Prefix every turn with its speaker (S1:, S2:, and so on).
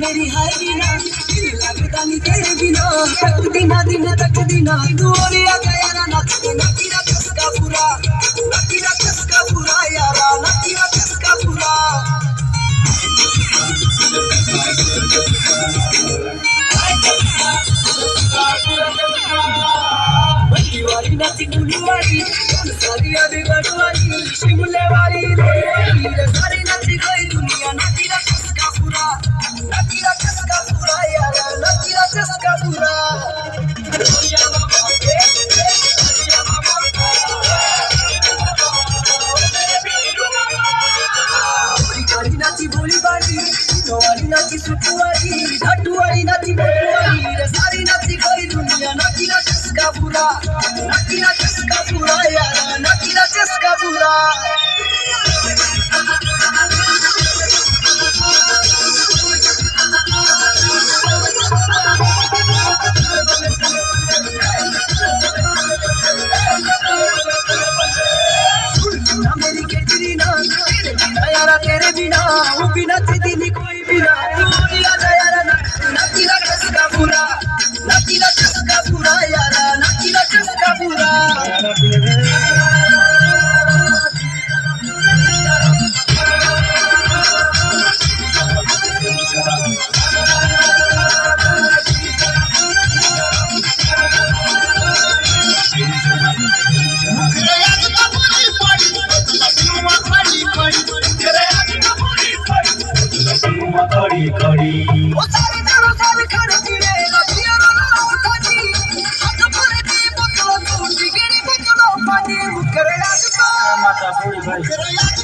S1: मेरी हाय बिना लगता नहीं तेरे बिना तक दिन तू और आ गया ना नकीरा किसका बुरा यारा नकीरा किसका बुरा बंदीवाली नाची गुलवाली सारी आदि गढ़वाली शिमले वाली रे सारी नाची गई दुनिया नकीरा किसका बुरा यारा नकीरा किसका बुरा नाची बोली बाली वाली नाची सुटवाली ढटुवाली नाची बोलवाली रे सारी नाची गई दुनिया नकीरा किसका बुरा यारा नकीरा किसका बुरा मेरी कैटरीना यारा तेरे बिना वो बिना तेरी नहीं कोई बिना तू यारा यारा नकीरा किसका बुरा यारा नकीरा किसका बुरा
S2: खड़ी
S1: ओ सारे खाने पीने लगिया ना उठानी हाथ भरे की बोतल दूध की गिरी बोतल पानी मुकरे याद
S2: माता पूरी भाई